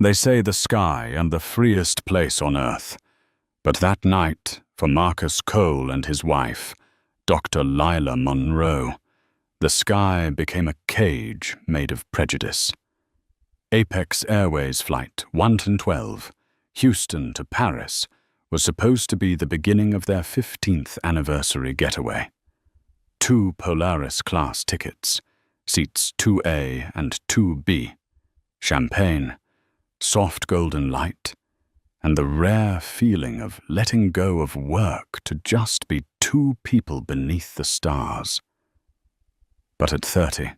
They say the sky and the freest place on earth. But that night, for Marcus Cole and his wife, Dr. Lila Monroe, the sky became a cage made of prejudice. Apex Airways Flight 112, Houston to Paris, was supposed to be the beginning of their 15th anniversary getaway. 2 Polaris class tickets, seats 2A and 2B, champagne, soft golden light, and the rare feeling of letting go of work to just be 2 people beneath the stars. But at 30,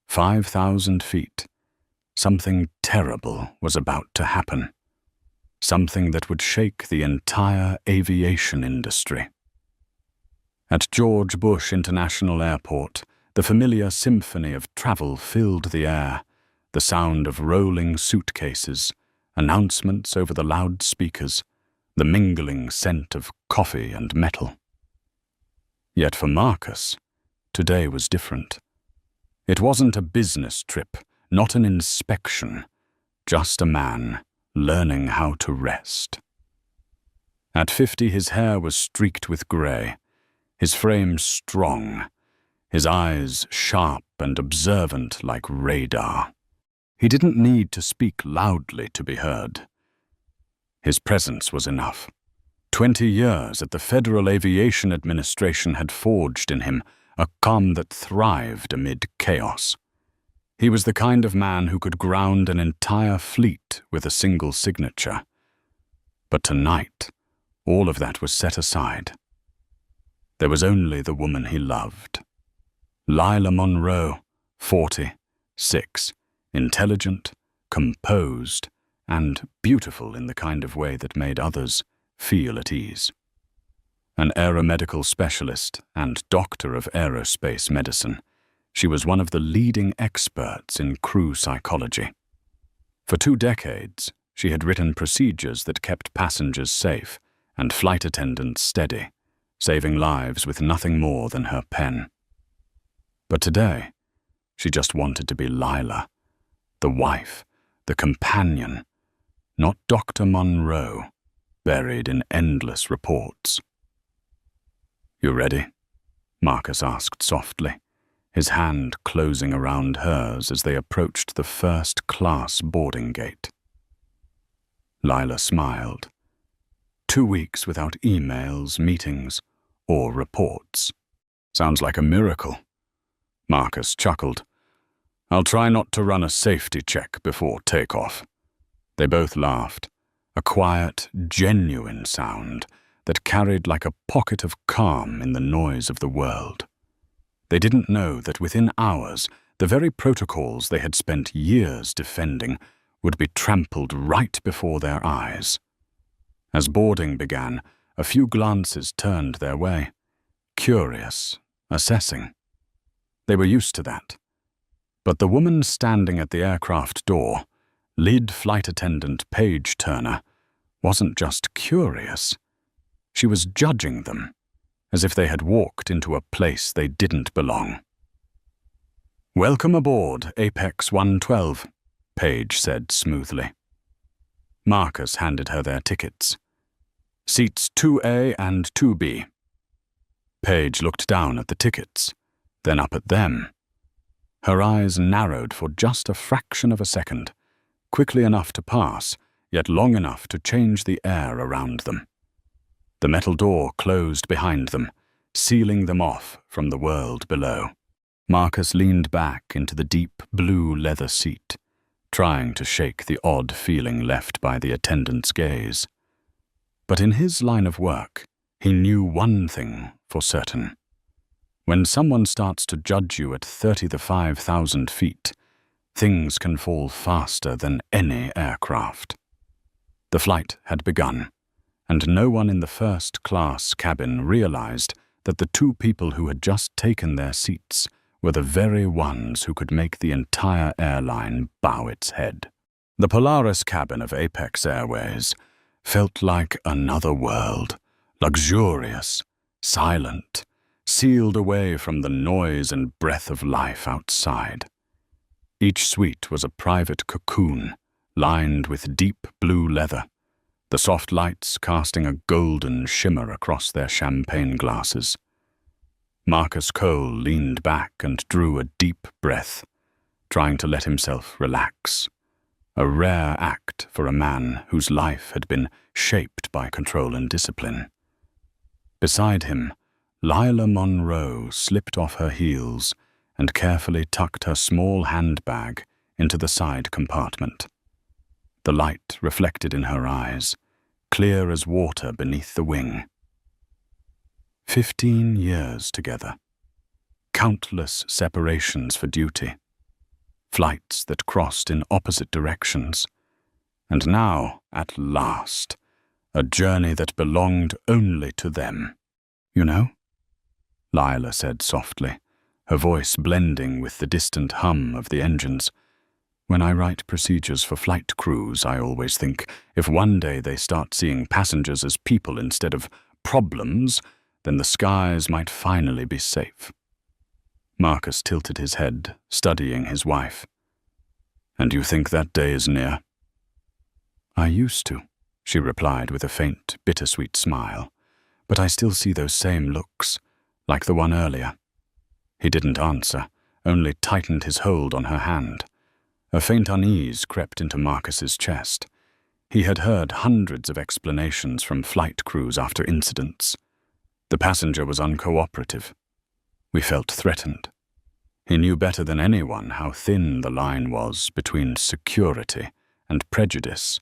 5,000 feet, something terrible was about to happen. Something that would shake the entire aviation industry. At George Bush International Airport, the familiar symphony of travel filled the air, the sound of rolling suitcases, announcements over the loudspeakers, the mingling scent of coffee and metal. Yet for Marcus, today was different. It wasn't a business trip, not an inspection, just a man learning how to rest. At 50, his hair was streaked with grey, his frame strong, his eyes sharp and observant like radar. He didn't need to speak loudly to be heard. His presence was enough. 20 years at the Federal Aviation Administration had forged in him a calm that thrived amid chaos. He was the kind of man who could ground an entire fleet with a single signature. But tonight, all of that was set aside. There was only the woman he loved. Lila Monroe, 46, intelligent, composed, and beautiful in the kind of way that made others feel at ease. An aeromedical specialist and doctor of aerospace medicine, she was one of the leading experts in crew psychology. For 2 decades, she had written procedures that kept passengers safe and flight attendants steady, saving lives with nothing more than her pen. But today, she just wanted to be Lila, the wife, the companion, not Dr. Monroe, buried in endless reports. "You ready?" Marcus asked softly, his hand closing around hers as they approached the first-class boarding gate. Lila smiled. 2 weeks without emails, meetings, or reports. Sounds like a miracle. Marcus chuckled. "I'll try not to run a safety check before takeoff." They both laughed, a quiet, genuine sound that carried like a pocket of calm in the noise of the world. They didn't know that within hours, the very protocols they had spent years defending would be trampled right before their eyes. As boarding began, a few glances turned their way, curious, assessing. They were used to that. But the woman standing at the aircraft door, lead flight attendant Paige Turner, wasn't just curious. She was judging them, as if they had walked into a place they didn't belong. "Welcome aboard, Apex 112, Paige said smoothly. Marcus handed her their tickets. "Seats 2A and 2B. Paige looked down at the tickets, then up at them. Her eyes narrowed for just a fraction of a second, quickly enough to pass, yet long enough to change the air around them. The metal door closed behind them, sealing them off from the world below. Marcus leaned back into the deep blue leather seat, trying to shake the odd feeling left by the attendant's gaze. But in his line of work, he knew one thing for certain. When someone starts to judge you at 35,000 feet, things can fall faster than any aircraft. The flight had begun, and no one in the first-class cabin realized that the 2 people who had just taken their seats were the very ones who could make the entire airline bow its head. The Polaris cabin of Apex Airways felt like another world, luxurious, silent, sealed away from the noise and breath of life outside. Each suite was a private cocoon, lined with deep blue leather, the soft lights casting a golden shimmer across their champagne glasses. Marcus Cole leaned back and drew a deep breath, trying to let himself relax, a rare act for a man whose life had been shaped by control and discipline. Beside him, Lila Monroe slipped off her heels and carefully tucked her small handbag into the side compartment. The light reflected in her eyes, clear as water beneath the wing. 15 years together. Countless separations for duty. Flights that crossed in opposite directions. And now, at last, a journey that belonged only to them. You know? Lila said softly, her voice blending with the distant hum of the engines. When I write procedures for flight crews, I always think, if one day they start seeing passengers as people instead of problems, then the skies might finally be safe. Marcus tilted his head, studying his wife. And you think that day is near? I used to, she replied with a faint, bittersweet smile. But I still see those same looks, like the one earlier. He didn't answer, only tightened his hold on her hand. A faint unease crept into Marcus's chest. He had heard hundreds of explanations from flight crews after incidents. The passenger was uncooperative. We felt threatened. He knew better than anyone how thin the line was between security and prejudice.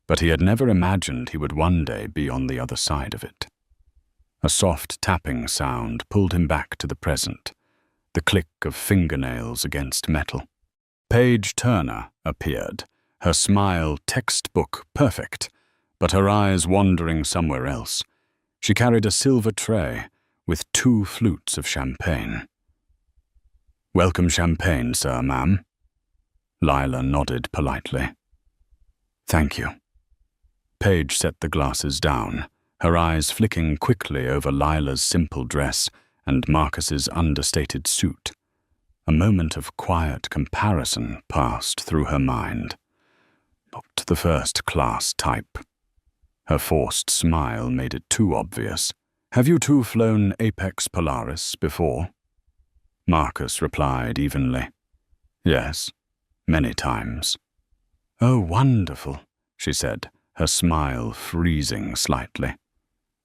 But he had never imagined he would one day be on the other side of it. A soft tapping sound pulled him back to the present, the click of fingernails against metal. Paige Turner appeared, her smile textbook perfect, but her eyes wandering somewhere else. She carried a silver tray with 2 flutes of champagne. Welcome champagne, sir, ma'am. Lila nodded politely. Thank you. Paige set the glasses down, her eyes flicking quickly over Lila's simple dress and Marcus's understated suit. A moment of quiet comparison passed through her mind. Not the first-class type. Her forced smile made it too obvious. Have you two flown Apex Polaris before? Marcus replied evenly. Yes, many times. Oh, wonderful, she said, her smile freezing slightly.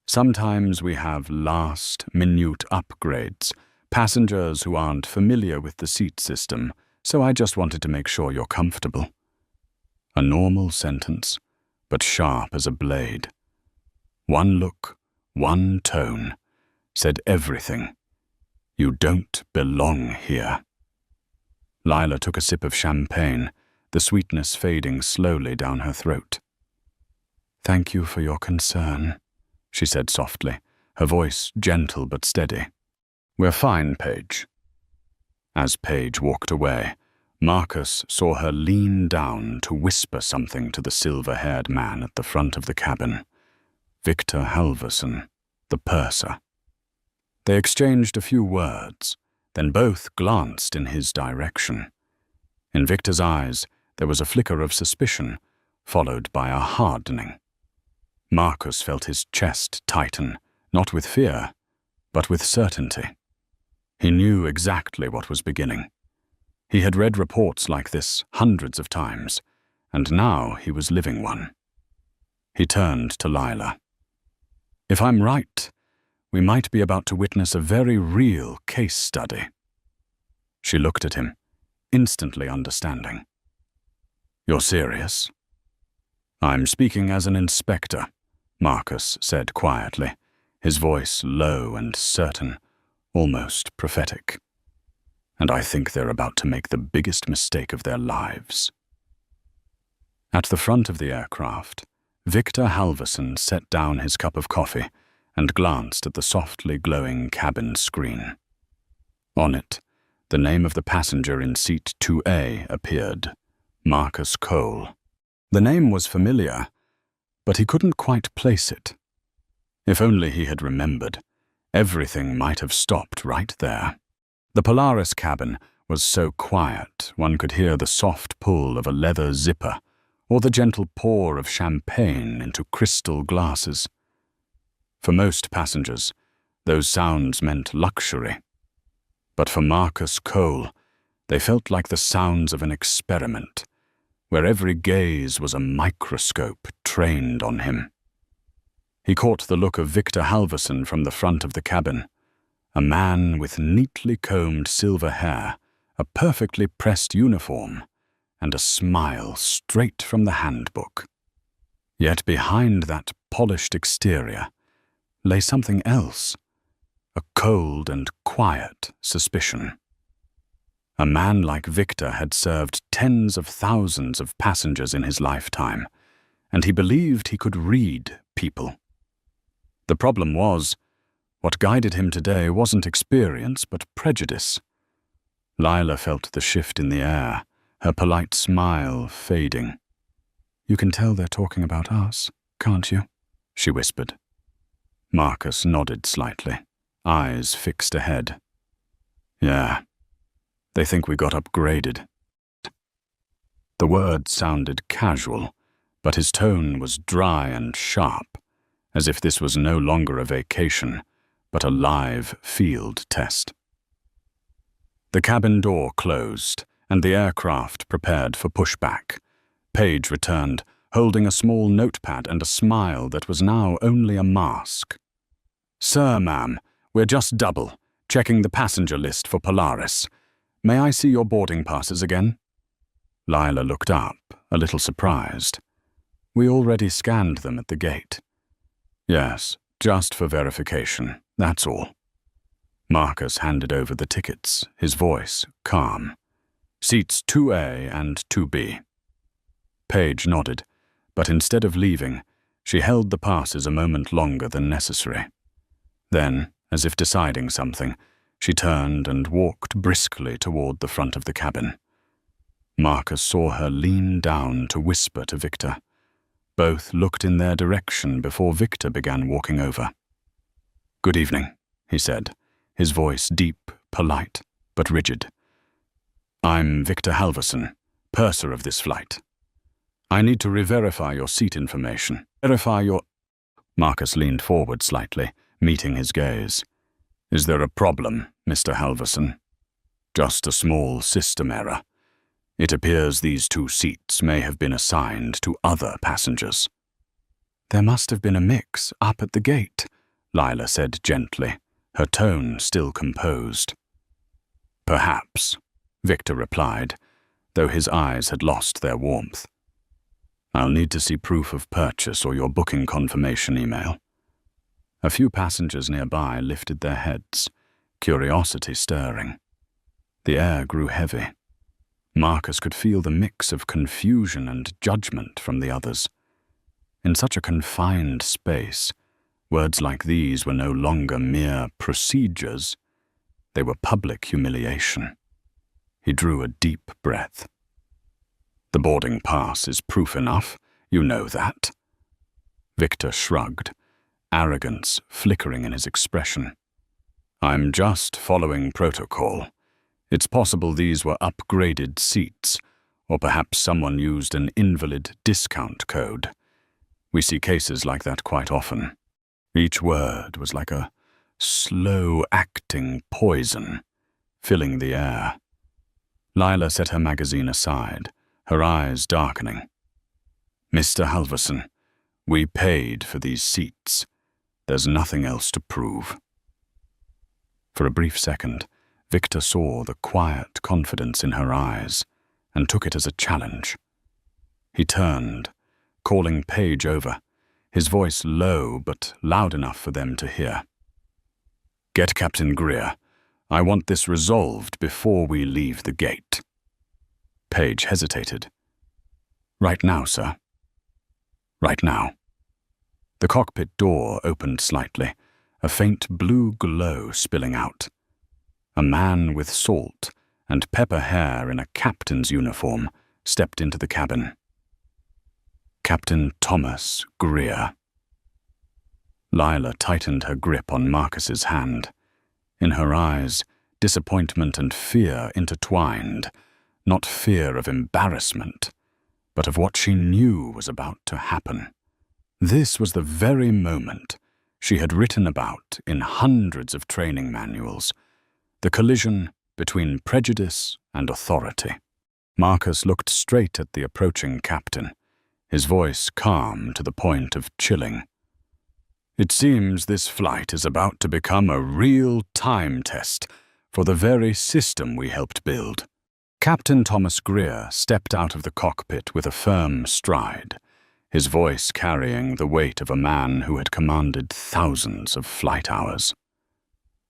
Sometimes we have last-minute upgrades, passengers who aren't familiar with the seat system, so I just wanted to make sure you're comfortable. A normal sentence, but sharp as a blade. One look, one tone, said everything. You don't belong here. Lila took a sip of champagne, the sweetness fading slowly down her throat. Thank you for your concern, she said softly, her voice gentle but steady. We're fine, Paige. As Paige walked away, Marcus saw her lean down to whisper something to the silver-haired man at the front of the cabin. Victor Halverson, the purser. They exchanged a few words, then both glanced in his direction. In Victor's eyes, there was a flicker of suspicion, followed by a hardening. Marcus felt his chest tighten, not with fear, but with certainty. He knew exactly what was beginning. He had read reports like this hundreds of times, and now he was living one. He turned to Lila. If I'm right, we might be about to witness a very real case study. She looked at him, instantly understanding. You're serious? I'm speaking as an inspector, Marcus said quietly, his voice low and certain, almost prophetic. And I think they're about to make the biggest mistake of their lives. At the front of the aircraft, Victor Halverson set down his cup of coffee and glanced at the softly glowing cabin screen. On it, the name of the passenger in seat 2A appeared, Marcus Cole. The name was familiar, but he couldn't quite place it. If only he had remembered, everything might have stopped right there. The Polaris cabin was so quiet one could hear the soft pull of a leather zipper or the gentle pour of champagne into crystal glasses. For most passengers, those sounds meant luxury. But for Marcus Cole, they felt like the sounds of an experiment, where every gaze was a microscope trained on him. He caught the look of Victor Halverson from the front of the cabin, a man with neatly combed silver hair, a perfectly pressed uniform, and a smile straight from the handbook. Yet behind that polished exterior lay something else, a cold and quiet suspicion. A man like Victor had served tens of thousands of passengers in his lifetime, and he believed he could read people. The problem was, what guided him today wasn't experience but prejudice. Lila felt the shift in the air, her polite smile fading. "You can tell they're talking about us, can't you?" she whispered. Marcus nodded slightly, eyes fixed ahead. "Yeah, they think we got upgraded." The word sounded casual, but his tone was dry and sharp, as if this was no longer a vacation, but a live field test. The cabin door closed, and the aircraft prepared for pushback. Page returned, holding a small notepad and a smile that was now only a mask. "Sir, ma'am, we're just double, checking the passenger list for Polaris. May I see your boarding passes again?" Lila looked up, a little surprised. "We already scanned them at the gate." "Yes, just for verification, that's all." Marcus handed over the tickets, his voice calm. "Seats 2A and 2B. Page nodded, but instead of leaving, she held the passes a moment longer than necessary. Then, as if deciding something, she turned and walked briskly toward the front of the cabin. Marcus saw her lean down to whisper to Victor. Both looked in their direction before Victor began walking over. "Good evening," he said, his voice deep, polite, but rigid. "I'm Victor Halverson, purser of this flight. I need to re-verify your seat information. Verify your—" Marcus leaned forward slightly, meeting his gaze. "Is there a problem, Mr. Halverson?" "Just a small system error. It appears these 2 seats may have been assigned to other passengers." "There must have been a mix up at the gate," Lila said gently, her tone still composed. "Perhaps," Victor replied, though his eyes had lost their warmth. "I'll need to see proof of purchase or your booking confirmation email." A few passengers nearby lifted their heads, curiosity stirring. The air grew heavy. Marcus could feel the mix of confusion and judgment from the others. In such a confined space, words like these were no longer mere procedures. They were public humiliation. He drew a deep breath. "The boarding pass is proof enough, you know that." Victor shrugged, arrogance flickering in his expression. "I'm just following protocol. It's possible these were upgraded seats, or perhaps someone used an invalid discount code. We see cases like that quite often." Each word was like a slow-acting poison, filling the air. Lila set her magazine aside, her eyes darkening. "Mr. Halverson, we paid for these seats. There's nothing else to prove." For a brief second, Victor saw the quiet confidence in her eyes and took it as a challenge. He turned, calling Page over, his voice low but loud enough for them to hear. "Get Captain Greer. I want this resolved before we leave the gate." Page hesitated. "Right now, sir." "Right now." The cockpit door opened slightly, a faint blue glow spilling out. A man with salt and pepper hair in a captain's uniform stepped into the cabin. Captain Thomas Greer. Lila tightened her grip on Marcus's hand. In her eyes, disappointment and fear intertwined, not fear of embarrassment, but of what she knew was about to happen. This was the very moment she had written about in hundreds of training manuals, the collision between prejudice and authority. Marcus looked straight at the approaching captain, his voice calm to the point of chilling. "It seems this flight is about to become a real time test for the very system we helped build." Captain Thomas Greer stepped out of the cockpit with a firm stride, his voice carrying the weight of a man who had commanded thousands of flight hours.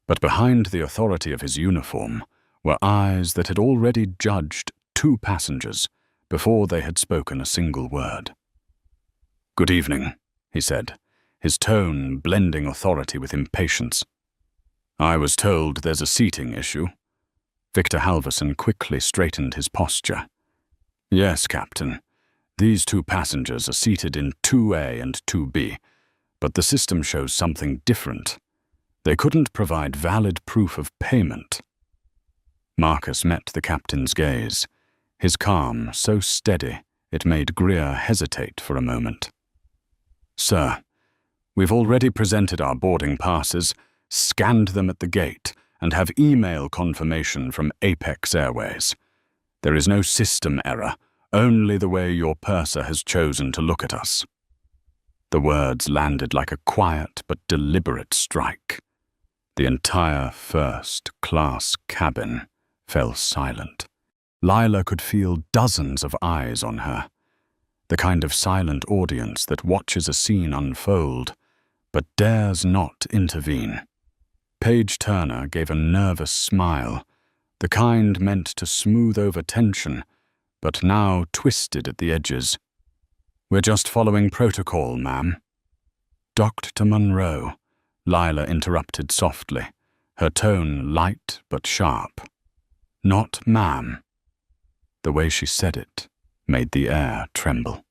But behind the authority of his uniform were eyes that had already judged 2 passengers before they had spoken a single word. "Good evening," he said, his tone blending authority with impatience. "I was told there's a seating issue." Victor Halverson quickly straightened his posture. "Yes, Captain. These 2 passengers are seated in 2A and 2B, but the system shows something different. They couldn't provide valid proof of payment." Marcus met the captain's gaze, his calm so steady it made Greer hesitate for a moment. "Sir, we've already presented our boarding passes, scanned them at the gate, and have email confirmation from Apex Airways. There is no system error, only the way your purser has chosen to look at us." The words landed like a quiet but deliberate strike. The entire first-class cabin fell silent. Lila could feel dozens of eyes on her, the kind of silent audience that watches a scene unfold but dares not intervene. Paige Turner gave a nervous smile, the kind meant to smooth over tension, but now twisted at the edges. "We're just following protocol, ma'am." "Dr. Monroe," Lila interrupted softly, her tone light but sharp. "Not ma'am." The way she said it made the air tremble.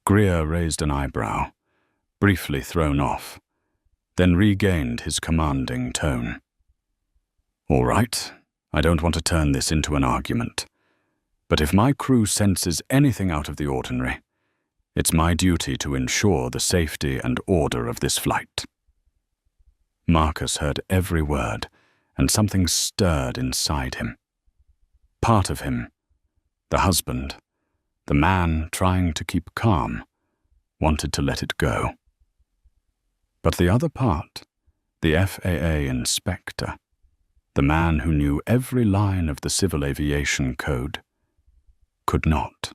Greer raised an eyebrow, briefly thrown off, then regained his commanding tone. "All right, I don't want to turn this into an argument, but if my crew senses anything out of the ordinary, it's my duty to ensure the safety and order of this flight." Marcus heard every word, and something stirred inside him. Part of him, the husband, the man trying to keep calm, wanted to let it go. But the other part, the FAA inspector, the man who knew every line of the Civil Aviation Code, could not.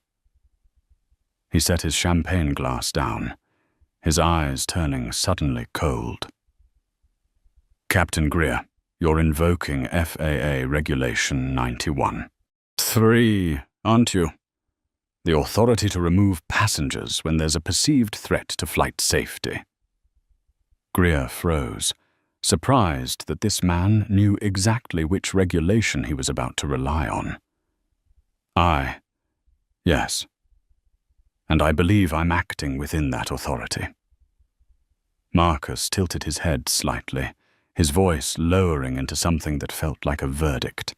He set his champagne glass down, his eyes turning suddenly cold. "Captain Greer, you're invoking FAA Regulation 91. 3, aren't you? The authority to remove passengers when there's a perceived threat to flight safety." Greer froze, surprised that this man knew exactly which regulation he was about to rely on. Yes. And I believe I'm acting within that authority." Marcus tilted his head slightly, his voice lowering into something that felt like a verdict.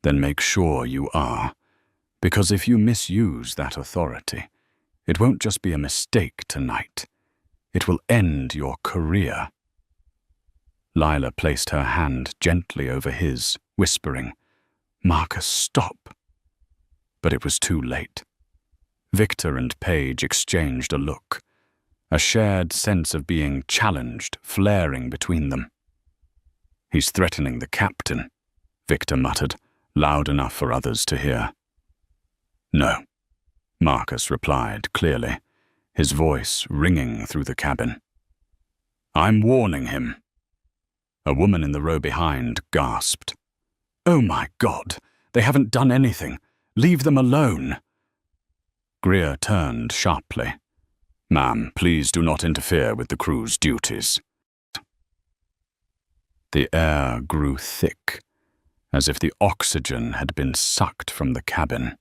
"Then make sure you are, because if you misuse that authority, it won't just be a mistake tonight. It will end your career." Lila placed her hand gently over his, whispering, "Marcus, stop." But it was too late. Victor and Paige exchanged a look, a shared sense of being challenged flaring between them. "He's threatening the captain," Victor muttered, loud enough for others to hear. "No," Marcus replied clearly, his voice ringing through the cabin. "I'm warning him." A woman in the row behind gasped. "Oh my God, they haven't done anything. Leave them alone." Greer turned sharply. "Ma'am, please do not interfere with the crew's duties." The air grew thick, as if the oxygen had been sucked from the cabin.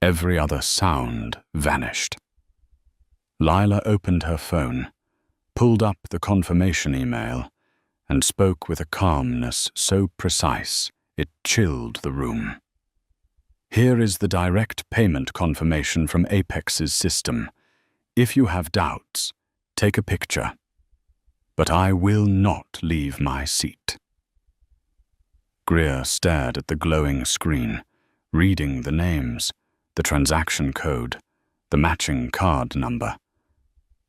Every other sound vanished. Lila opened her phone, pulled up the confirmation email, and spoke with a calmness so precise it chilled the room. Here is the direct payment confirmation from Apex's system. If you have doubts, take a picture. But I will not leave my seat." Greer stared at the glowing screen, reading the names, the transaction code, the matching card number.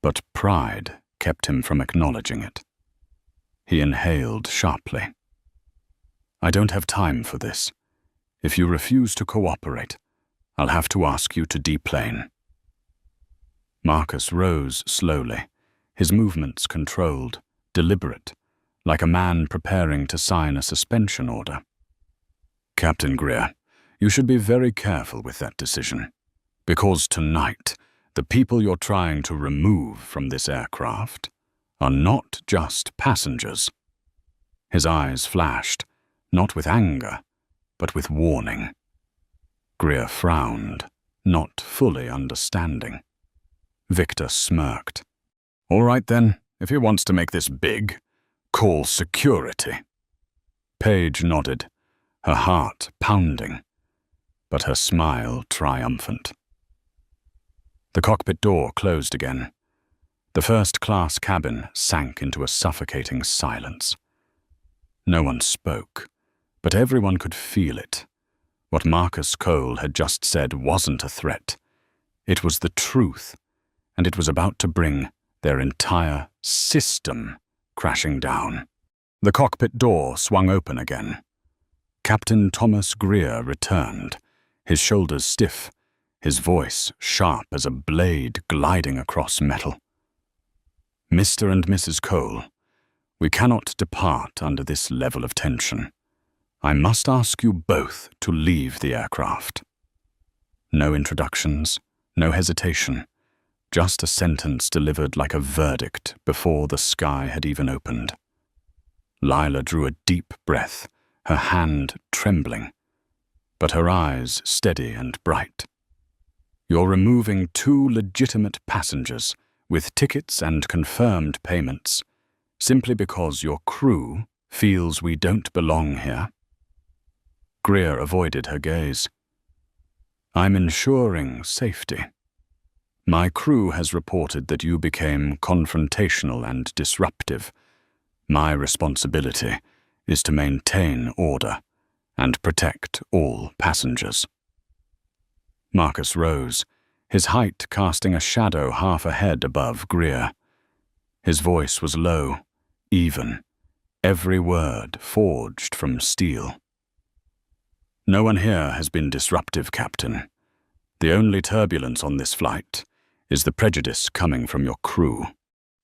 But pride kept him from acknowledging it. He inhaled sharply. "I don't have time for this. If you refuse to cooperate, I'll have to ask you to deplane." Marcus rose slowly, his movements controlled, deliberate, like a man preparing to sign a suspension order. "Captain Greer, you should be very careful with that decision, because tonight, the people you're trying to remove from this aircraft are not just passengers." His eyes flashed, not with anger, but with warning. Greer frowned, not fully understanding. Victor smirked. "All right then, if he wants to make this big, call security." Paige nodded, her heart pounding, but her smile triumphant. The cockpit door closed again. The first-class cabin sank into a suffocating silence. No one spoke, but everyone could feel it. What Marcus Cole had just said wasn't a threat. It was the truth, and it was about to bring their entire system crashing down. The cockpit door swung open again. Captain Thomas Greer returned, his shoulders stiff, his voice sharp as a blade gliding across metal. "Mr. and Mrs. Cole, we cannot depart under this level of tension. I must ask you both to leave the aircraft." No introductions, no hesitation, just a sentence delivered like a verdict before the sky had even opened. Lila drew a deep breath, her hand trembling, but her eyes steady and bright. "You're removing 2 legitimate passengers with tickets and confirmed payments, simply because your crew feels we don't belong here?" Greer avoided her gaze. "I'm ensuring safety. My crew has reported that you became confrontational and disruptive. My responsibility is to maintain order and protect all passengers." Marcus rose, his height casting a shadow half a head above Greer. His voice was low, even, every word forged from steel. "No one here has been disruptive, Captain. The only turbulence on this flight is the prejudice coming from your crew."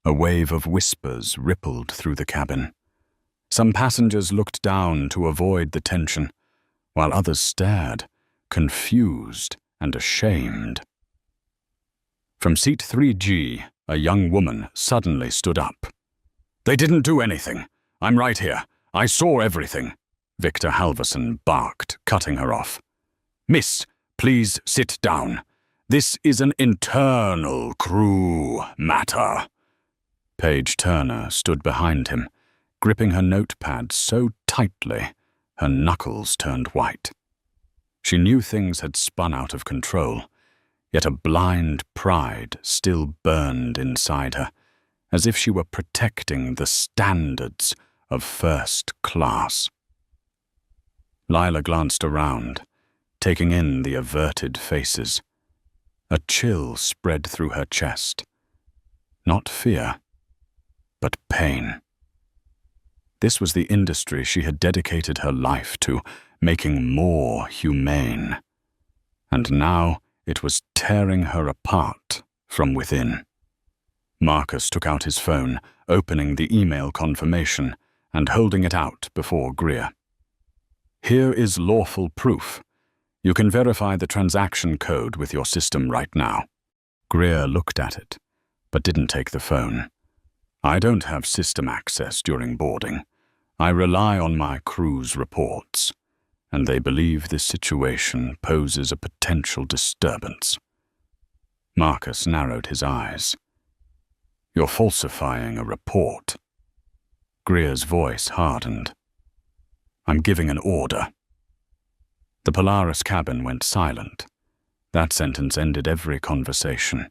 A wave of whispers rippled through the cabin. Some passengers looked down to avoid the tension, while others stared, confused and ashamed. From seat 3G, a young woman suddenly stood up. "They didn't do anything. I'm right here. I saw everything," Victor Halverson barked, cutting her off. "Miss, please sit down. This is an internal crew matter." Paige Turner stood behind him, gripping her notepad so tightly her knuckles turned white. She knew things had spun out of control, yet a blind pride still burned inside her, as if she were protecting the standards of first class. Lila glanced around, taking in the averted faces. A chill spread through her chest. Not fear, but pain. This was the industry she had dedicated her life to, making more humane. And now it was tearing her apart from within. Marcus took out his phone, opening the email confirmation and holding it out before Greer. "Here is lawful proof. You can verify the transaction code with your system right now." Greer looked at it, but didn't take the phone. "I don't have system access during boarding. I rely on my crew's reports, and they believe this situation poses a potential disturbance." Marcus narrowed his eyes. "You're falsifying a report." Greer's voice hardened. "I'm giving an order." The Polaris cabin went silent. That sentence ended every conversation.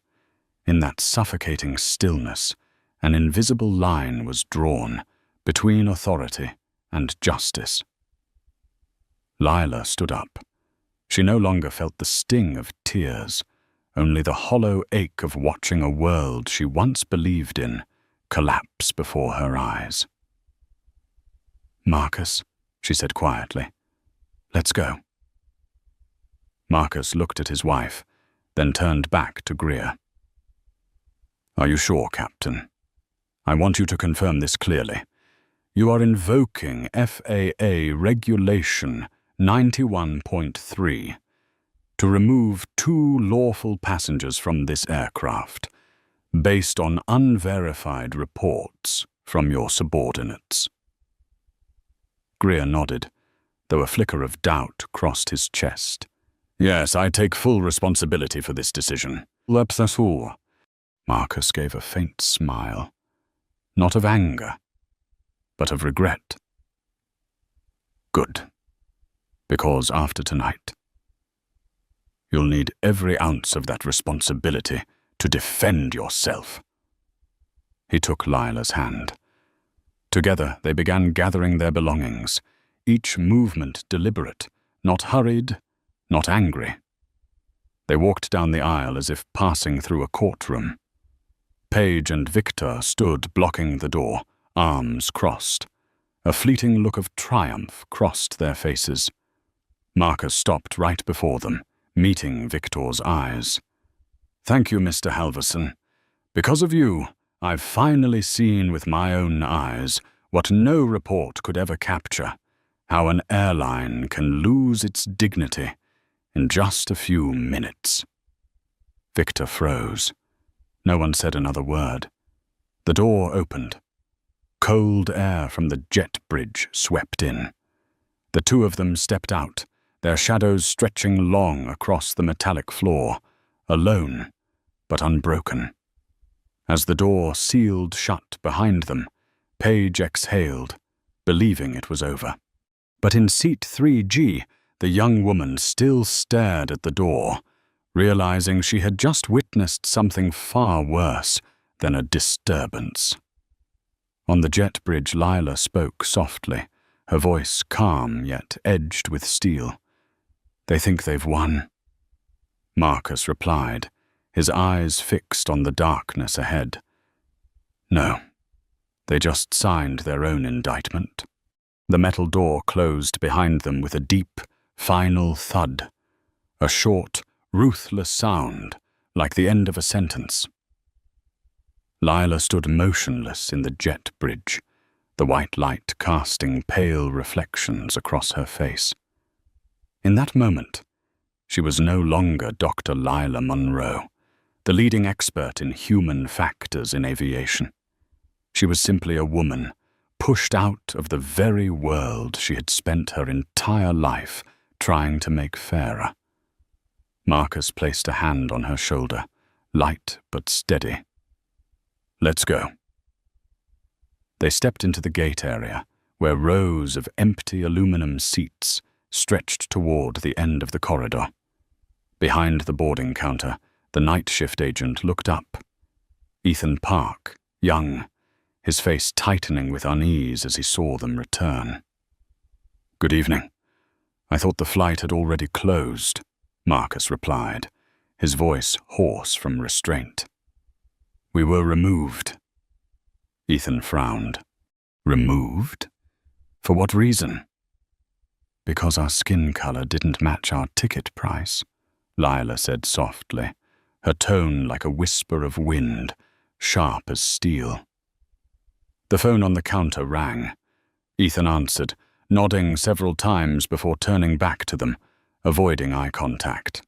In that suffocating stillness, an invisible line was drawn between authority and justice. Lila stood up. She no longer felt the sting of tears, only the hollow ache of watching a world she once believed in collapse before her eyes. "Marcus," she said quietly, "let's go." Marcus looked at his wife, then turned back to Greer. "Are you sure, Captain? I want you to confirm this clearly. You are invoking FAA Regulation 91.3 to remove 2 lawful passengers from this aircraft, based on unverified reports from your subordinates." Greer nodded, though a flicker of doubt crossed his chest. "Yes, I take full responsibility for this decision." Marcus gave a faint smile, not of anger, but of regret. "Good, because after tonight, you'll need every ounce of that responsibility to defend yourself." He took Lila's hand. Together they began gathering their belongings, each movement deliberate, not hurried, not angry. They walked down the aisle as if passing through a courtroom. Paige and Victor stood blocking the door, arms crossed. A fleeting look of triumph crossed their faces. Marcus stopped right before them, meeting Victor's eyes. "Thank you, Mr. Halverson. Because of you, I've finally seen with my own eyes what no report could ever capture, how an airline can lose its dignity in just a few minutes." Victor froze. No one said another word. The door opened. Cold air from the jet bridge swept in. The two of them stepped out, their shadows stretching long across the metallic floor, alone but unbroken. As the door sealed shut behind them, Paige exhaled, believing it was over. But in seat 3G, the young woman still stared at the door, realizing she had just witnessed something far worse than a disturbance. On the jet bridge, Lila spoke softly, her voice calm yet edged with steel. "They think they've won." Marcus replied, his eyes fixed on the darkness ahead. "No, they just signed their own indictment." The metal door closed behind them with a deep, final thud, a short, ruthless sound like the end of a sentence. Lila stood motionless in the jet bridge, the white light casting pale reflections across her face. In that moment, she was no longer Dr. Lila Monroe, the leading expert in human factors in aviation. She was simply a woman, pushed out of the very world she had spent her entire life trying to make fairer. Marcus placed a hand on her shoulder, light but steady. "Let's go." They stepped into the gate area, where rows of empty aluminum seats stretched toward the end of the corridor. Behind the boarding counter, the night shift agent looked up. Ethan Park, young, his face tightening with unease as he saw them return. "Good evening. I thought the flight had already closed," Marcus replied, his voice hoarse from restraint. "We were removed." Ethan frowned. "Removed? For what reason?" "Because our skin color didn't match our ticket price," Lila said softly, her tone like a whisper of wind, sharp as steel. The phone on the counter rang. Ethan answered, nodding several times before turning back to them, avoiding eye contact.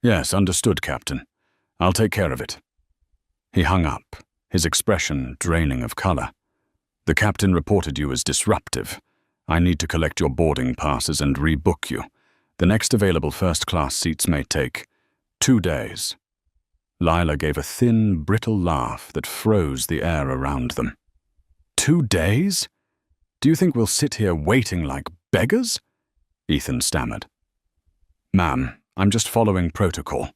"Yes, understood, Captain. I'll take care of it." He hung up, his expression draining of color. "The captain reported you as disruptive. I need to collect your boarding passes and rebook you. The next available first-class seats may take 2 days." Lila gave a thin, brittle laugh that froze the air around them. 2 days? Do you think we'll sit here waiting like beggars?" Ethan stammered. Ma'am, I'm just following protocol.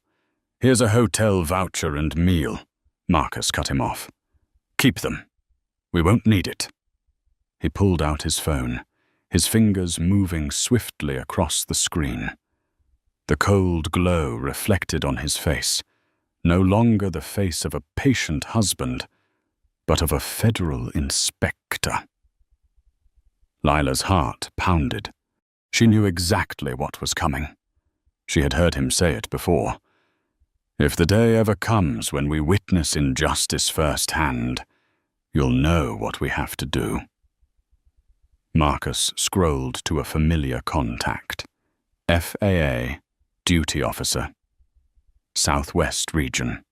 Here's a hotel voucher and meal. Marcus cut him off. Keep them. We won't need it. He pulled out his phone, his fingers moving swiftly across the screen. The cold glow reflected on his face, no longer the face of a patient husband, but of a federal inspector. Lila's heart pounded. She knew exactly what was coming. She had heard him say it before. If the day ever comes when we witness injustice firsthand, you'll know what we have to do. Marcus scrolled to a familiar contact. FAA Duty Officer, Southwest Region.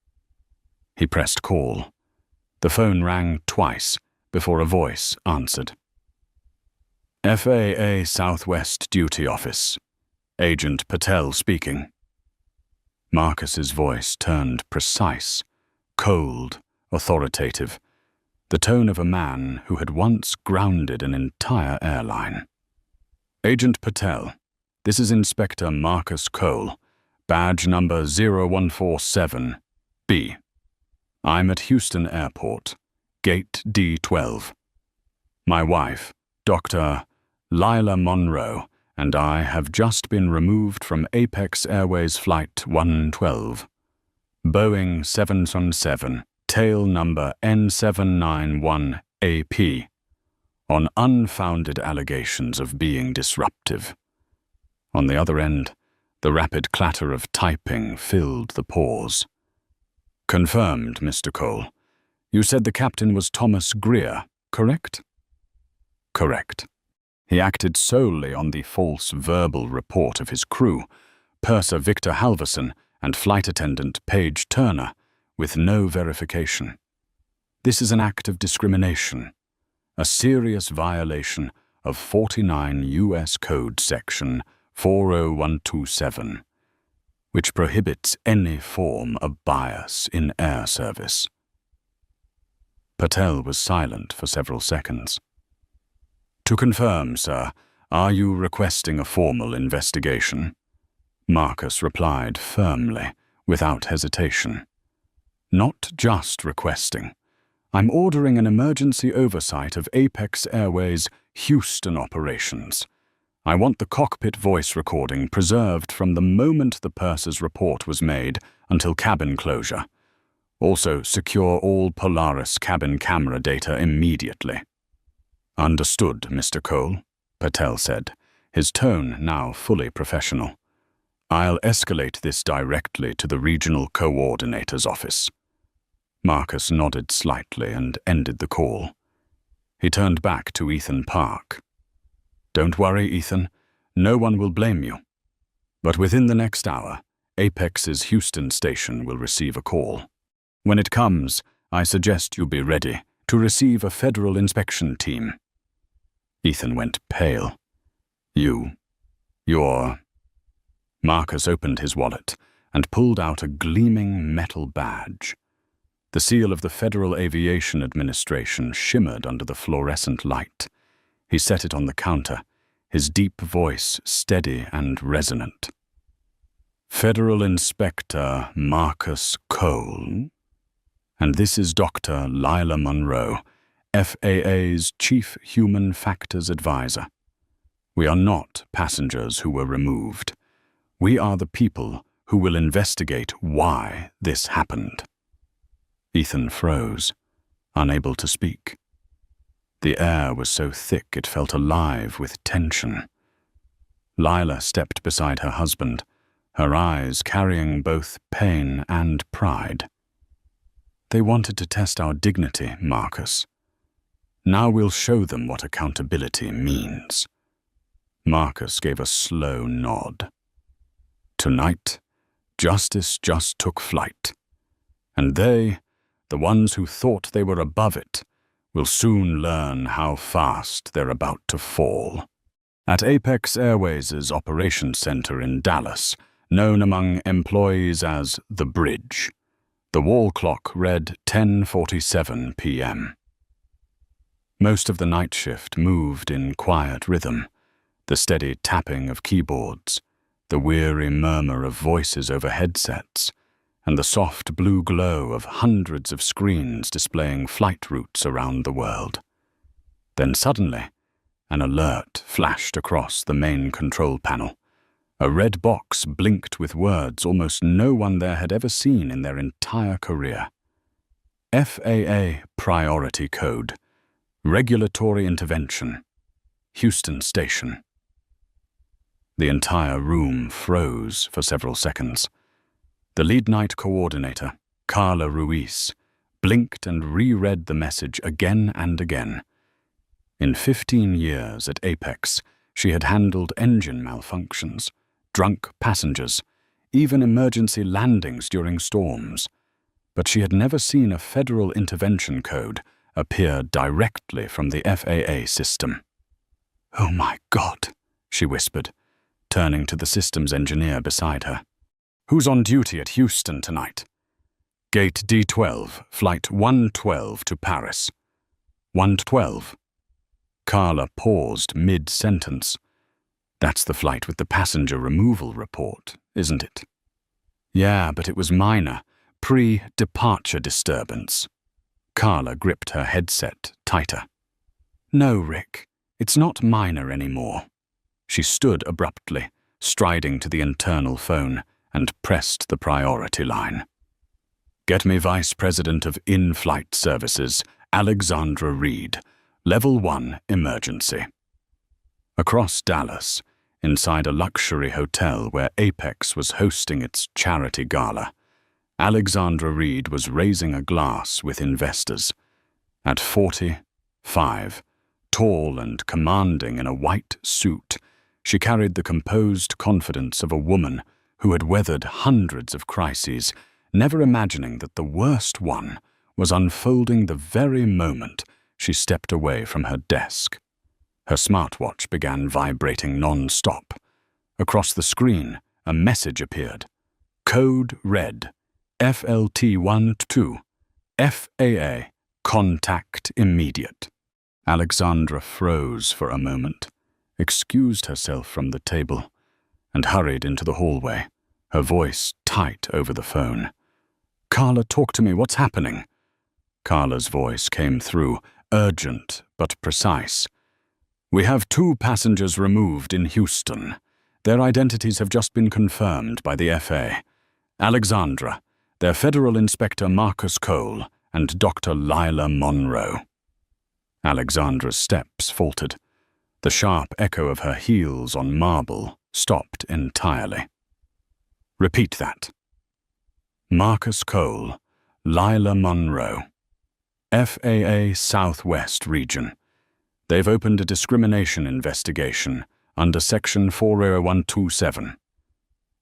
He pressed call. The phone rang twice before a voice answered. FAA Southwest Duty Office. Agent Patel speaking. Marcus's voice turned precise, cold, authoritative, the tone of a man who had once grounded an entire airline. Agent Patel, this is Inspector Marcus Cole, badge number 0147B. I'm at Houston Airport, gate D12. My wife, Dr. Lila Monroe, and I have just been removed from Apex Airways Flight 112. Boeing 777, tail number N791AP, on unfounded allegations of being disruptive. On the other end, the rapid clatter of typing filled the pause. Confirmed, Mr. Cole. You said the captain was Thomas Greer, correct? Correct. He acted solely on the false verbal report of his crew, purser Victor Halverson and flight attendant Paige Turner, with no verification. This is an act of discrimination, a serious violation of 49 U.S. Code Section 40127, which prohibits any form of bias in air service. Patel was silent for several seconds. To confirm, sir, are you requesting a formal investigation? Marcus replied firmly, without hesitation. Not just requesting. I'm ordering an emergency oversight of Apex Airways' Houston operations. I want the cockpit voice recording preserved from the moment the purser's report was made until cabin closure. Also, secure all Polaris cabin camera data immediately. Understood, Mr. Cole, Patel said, his tone now fully professional. I'll escalate this directly to the regional coordinator's office. Marcus nodded slightly and ended the call. He turned back to Ethan Park. Don't worry, Ethan. No one will blame you. But within the next hour, Apex's Houston station will receive a call. When it comes, I suggest you be ready to receive a federal inspection team. Ethan went pale. You're... Marcus opened his wallet and pulled out a gleaming metal badge. The seal of the Federal Aviation Administration shimmered under the fluorescent light. He set it on the counter, his deep voice steady and resonant. Federal Inspector Marcus Cole. And this is Dr. Lila Monroe, FAA's Chief Human Factors Advisor. We are not passengers who were removed. We are the people who will investigate why this happened. Ethan froze, unable to speak. The air was so thick it felt alive with tension. Lila stepped beside her husband, her eyes carrying both pain and pride. They wanted to test our dignity, Marcus. Now we'll show them what accountability means. Marcus gave a slow nod. Tonight, justice just took flight. And they, the ones who thought they were above it, will soon learn how fast they're about to fall. At Apex Airways' operations center in Dallas, known among employees as the Bridge, the wall clock read 10:47 p.m. Most of the night shift moved in quiet rhythm, the steady tapping of keyboards, the weary murmur of voices over headsets, and the soft blue glow of hundreds of screens displaying flight routes around the world. Then suddenly, an alert flashed across the main control panel. A red box blinked with words almost no one there had ever seen in their entire career. FAA Priority Code. Regulatory Intervention. Houston Station. The entire room froze for several seconds. The lead night coordinator, Carla Ruiz, blinked and reread the message again and again. In 15 years at Apex, she had handled engine malfunctions, drunk passengers, even emergency landings during storms. But she had never seen a federal intervention code appear directly from the FAA system. "Oh my God," she whispered, turning to the systems engineer beside her. "Who's on duty at Houston tonight?" "Gate D12, Flight 112 to Paris." 112? Carla paused mid-sentence. "That's the flight with the passenger removal report, isn't it?" "Yeah, but it was minor. Pre-departure disturbance." Carla gripped her headset tighter. "No, Rick, it's not minor anymore." She stood abruptly, striding to the internal phone, and pressed the priority line. "Get me Vice President of In-Flight Services, Alexandra Reed, Level 1 Emergency." Across Dallas, inside a luxury hotel where Apex was hosting its charity gala, Alexandra Reed was raising a glass with investors. At 45, tall and commanding in a white suit, she carried the composed confidence of a woman who had weathered hundreds of crises, never imagining that the worst one was unfolding the very moment she stepped away from her desk. Her smartwatch began vibrating non-stop. Across the screen, a message appeared. Code red. FLT12. FAA. Contact immediate. Alexandra froze for a moment, excused herself from the table, and hurried into the hallway, her voice tight over the phone. "Carla, talk to me. What's happening?" Carla's voice came through, urgent but precise. "We have 2 passengers removed in Houston. Their identities have just been confirmed by the FAA. Alexandra, their Federal Inspector Marcus Cole, and Dr. Lila Monroe." Alexandra's steps faltered. The sharp echo of her heels on marble stopped entirely. "Repeat that." "Marcus Cole, Lila Monroe, FAA Southwest Region. They've opened a discrimination investigation under Section 40127.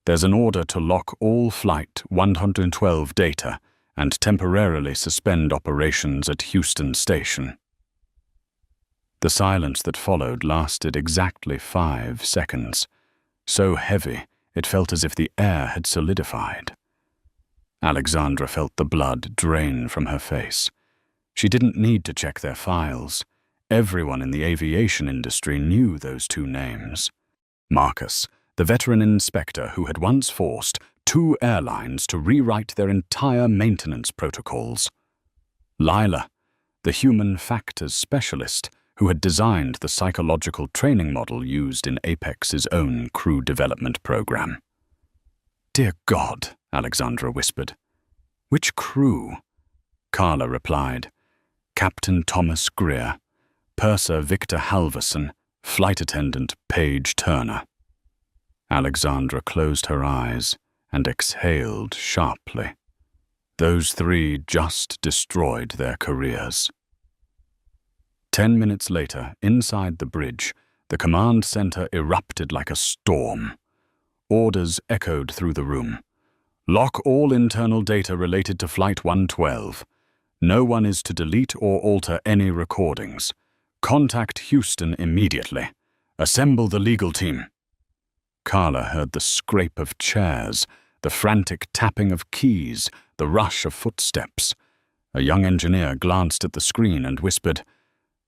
There's an order to lock all Flight 112 data and temporarily suspend operations at Houston Station." The silence that followed lasted exactly 5 seconds, so heavy it felt as if the air had solidified. Alexandra felt the blood drain from her face. She didn't need to check their files. Everyone in the aviation industry knew those 2 names. Marcus, the veteran inspector who had once forced 2 airlines to rewrite their entire maintenance protocols. Lila, the human factors specialist who had designed the psychological training model used in Apex's own crew development program. "Dear God," Alexandra whispered. "Which crew?" Carla replied. "Captain Thomas Greer, Purser Victor Halverson, Flight Attendant Paige Turner." Alexandra closed her eyes and exhaled sharply. Those 3 just destroyed their careers. 10 minutes later, inside the bridge, the command center erupted like a storm. Orders echoed through the room. "Lock all internal data related to Flight 112. No one is to delete or alter any recordings. Contact Houston immediately. Assemble the legal team." Carla heard the scrape of chairs, the frantic tapping of keys, the rush of footsteps. A young engineer glanced at the screen and whispered,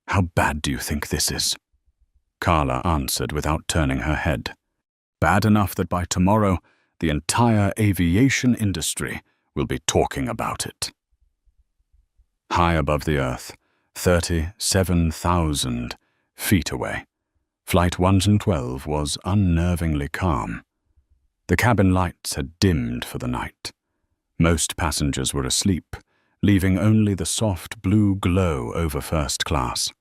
"How bad do you think this is?" Carla answered without turning her head. Bad enough that by tomorrow, the entire aviation industry will be talking about it. High above the earth, 37,000 feet away, Flight 112 was unnervingly calm. The cabin lights had dimmed for the night. Most passengers were asleep, leaving only the soft blue glow over first class.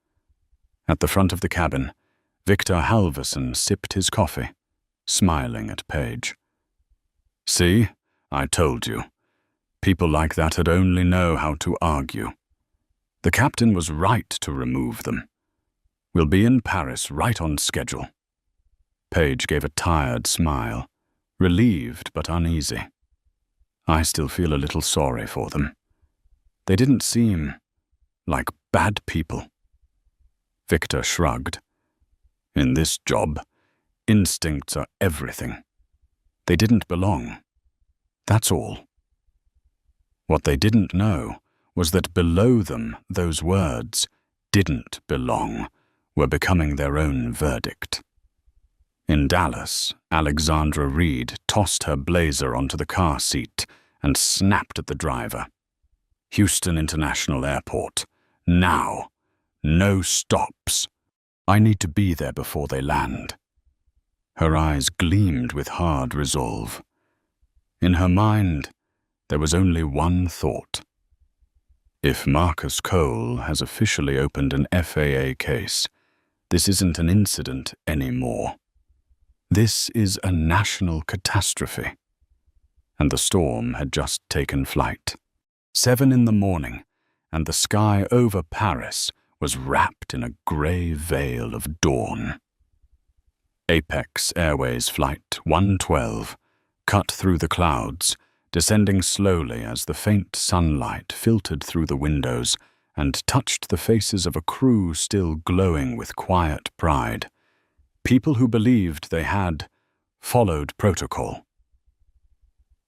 At the front of the cabin, Victor Halverson sipped his coffee, smiling at Paige. "See, I told you. People like that had only know how to argue. The captain was right to remove them. We'll be in Paris right on schedule." Paige gave a tired smile, relieved but uneasy. "I still feel a little sorry for them. They didn't seem like bad people." Victor shrugged. "In this job, instincts are everything. They didn't belong. That's all." What they didn't know was that below them, those words, "didn't belong," were becoming their own verdict. In Dallas, Alexandra Reed tossed her blazer onto the car seat and snapped at the driver. "Houston International Airport. Now. No stops. I need to be there before they land." Her eyes gleamed with hard resolve. In her mind, there was only one thought. If Marcus Cole has officially opened an FAA case, this isn't an incident anymore. This is a national catastrophe. And the storm had just taken flight. 7 in the morning, and the sky over Paris was wrapped in a grey veil of dawn. Apex Airways Flight 112 cut through the clouds, descending slowly as the faint sunlight filtered through the windows and touched the faces of a crew still glowing with quiet pride. People who believed they had followed protocol.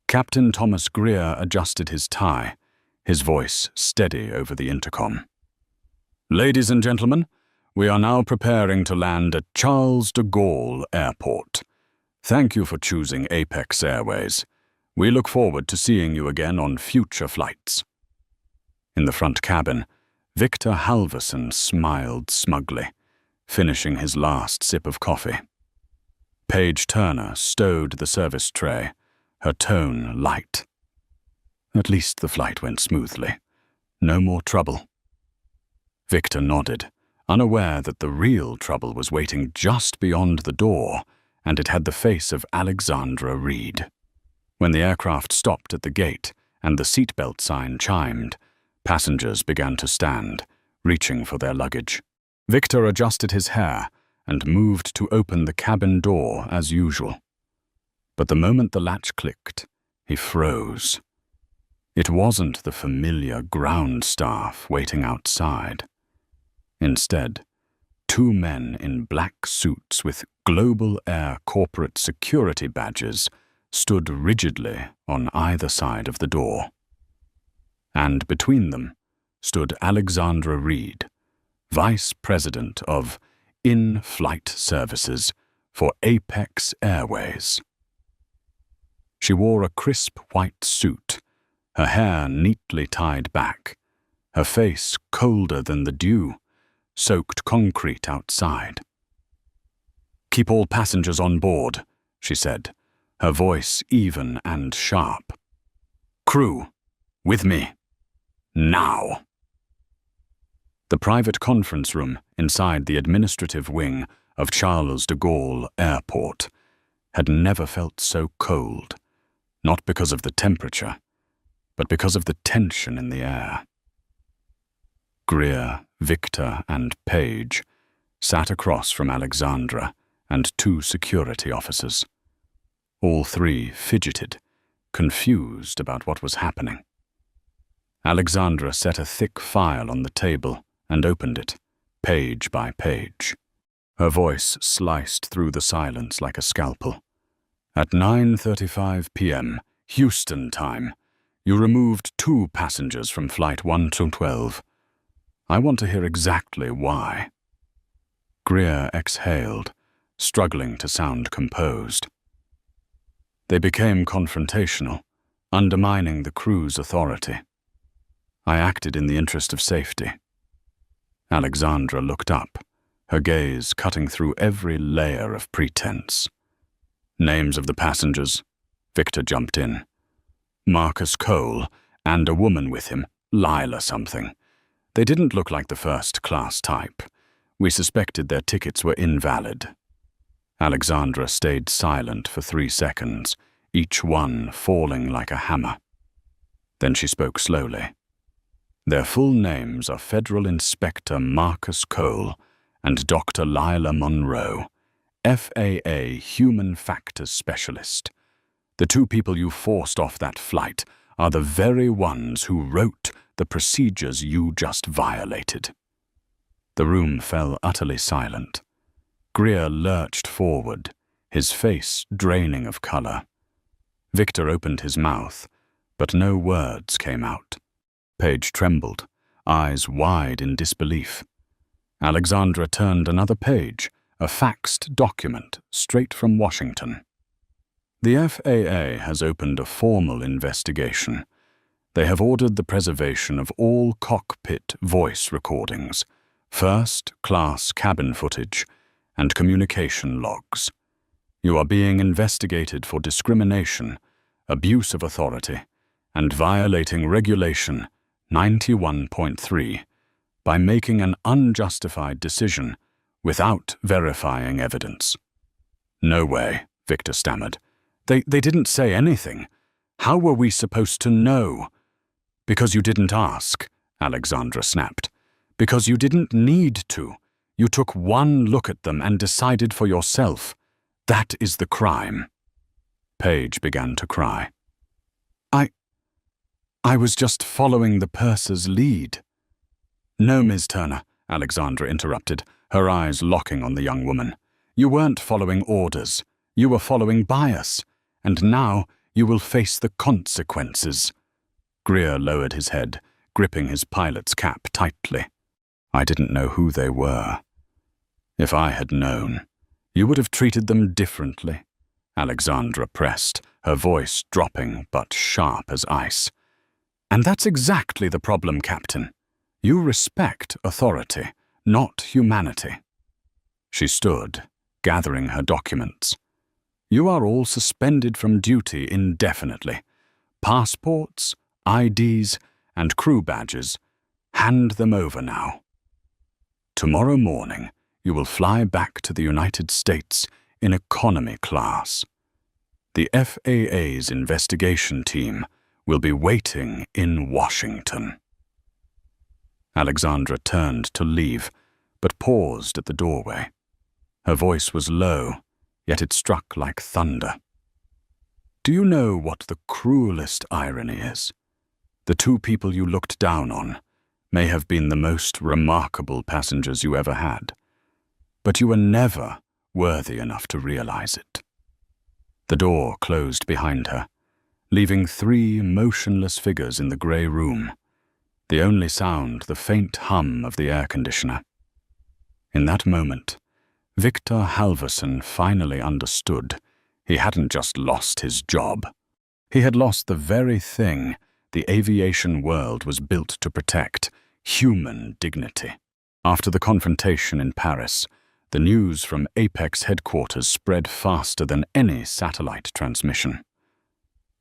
Captain Thomas Greer adjusted his tie, his voice steady over the intercom. "Ladies and gentlemen, we are now preparing to land at Charles de Gaulle Airport. Thank you for choosing Apex Airways. We look forward to seeing you again on future flights." In the front cabin, Victor Halverson smiled smugly, finishing his last sip of coffee. Paige Turner stowed the service tray, her tone light. "At least the flight went smoothly. No more trouble." Victor nodded, unaware that the real trouble was waiting just beyond the door, and it had the face of Alexandra Reed. When the aircraft stopped at the gate and the seatbelt sign chimed, passengers began to stand, reaching for their luggage. Victor adjusted his hair and moved to open the cabin door as usual. But the moment the latch clicked, he froze. It wasn't the familiar ground staff waiting outside. Instead, 2 men in black suits with Global Air corporate security badges stood rigidly on either side of the door. And between them stood Alexandra Reed, Vice President of In-Flight Services for Apex Airways. She wore a crisp white suit, her hair neatly tied back, her face colder than the dew, soaked concrete outside. "Keep all passengers on board," she said, her voice even and sharp. "Crew, with me. Now." The private conference room inside the administrative wing of Charles de Gaulle Airport had never felt so cold, not because of the temperature, but because of the tension in the air. Greer, Victor, and Paige sat across from Alexandra and 2 security officers. All 3 fidgeted, confused about what was happening. Alexandra set a thick file on the table and opened it, page by page. Her voice sliced through the silence like a scalpel. "At 9:35 p.m., Houston time, you removed 2 passengers from Flight 112. I want to hear exactly why." Greer exhaled, struggling to sound composed. They became confrontational, undermining the crew's authority. I acted in the interest of safety. Alexandra looked up, her gaze cutting through every layer of pretense. Names of the passengers, Victor jumped in. Marcus Cole, and a woman with him, Lila something. They didn't look like the first-class type. We suspected their tickets were invalid. Alexandra stayed silent for 3 seconds, each one falling like a hammer. Then she spoke slowly. Their full names are Federal Inspector Marcus Cole and Dr. Lila Monroe, FAA Human Factors Specialist. The 2 people you forced off that flight are the very ones who wrote the procedures you just violated. The room fell utterly silent. Greer lurched forward, his face draining of color. Victor opened his mouth, but no words came out. Paige trembled, eyes wide in disbelief. Alexandra turned another page, a faxed document straight from Washington. The FAA has opened a formal investigation. They have ordered the preservation of all cockpit voice recordings, first-class cabin footage, and communication logs. You are being investigated for discrimination, abuse of authority, and violating Regulation 91.3 by making an unjustified decision without verifying evidence. No way, Victor stammered. They didn't say anything. How were we supposed to know? Because you didn't ask, Alexandra snapped. Because you didn't need to. You took one look at them and decided for yourself. That is the crime. Paige began to cry. I was just following the purser's lead. No, Ms. Turner, Alexandra interrupted, her eyes locking on the young woman. You weren't following orders. You were following bias. And now you will face the consequences. Greer lowered his head, gripping his pilot's cap tightly. I didn't know who they were. If I had known, you would have treated them differently. Alexandra pressed, her voice dropping but sharp as ice. And that's exactly the problem, Captain. You respect authority, not humanity. She stood, gathering her documents. You are all suspended from duty indefinitely. Passports, IDs, and crew badges. Hand them over now. Tomorrow morning, you will fly back to the United States in economy class. The FAA's investigation team will be waiting in Washington. Alexandra turned to leave, but paused at the doorway. Her voice was low, yet it struck like thunder. Do you know what the cruelest irony is? The 2 people you looked down on may have been the most remarkable passengers you ever had, but you were never worthy enough to realize it. The door closed behind her, leaving 3 motionless figures in the grey room, the only sound the faint hum of the air conditioner. In that moment, Victor Halverson finally understood he hadn't just lost his job. He had lost the very thing the aviation world was built to protect, human dignity. After the confrontation in Paris, the news from Apex headquarters spread faster than any satellite transmission.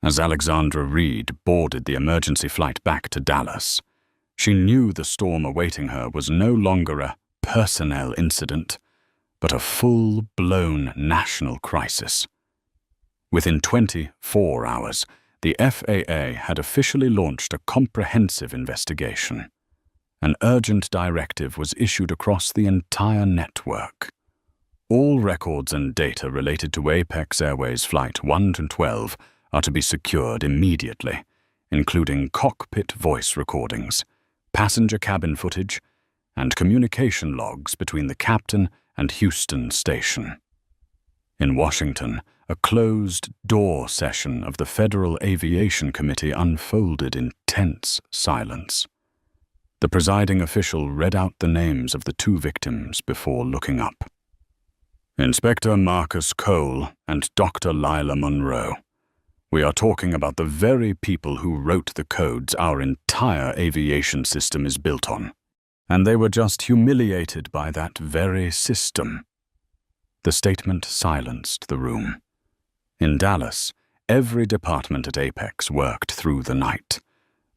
As Alexandra Reed boarded the emergency flight back to Dallas, she knew the storm awaiting her was no longer a personnel incident, but a full-blown national crisis. Within 24 hours, the FAA had officially launched a comprehensive investigation. An urgent directive was issued across the entire network. All records and data related to Apex Airways Flight 1 to 12 are to be secured immediately, including cockpit voice recordings, passenger cabin footage, and communication logs between the captain and Houston station. In Washington, a closed-door session of the Federal Aviation Committee unfolded in tense silence. The presiding official read out the names of the 2 victims before looking up. Inspector Marcus Cole and Dr. Lila Monroe, We are talking about the very people who wrote the codes our entire aviation system is built on. And they were just humiliated by that very system. The statement silenced the room. In Dallas, every department at Apex worked through the night.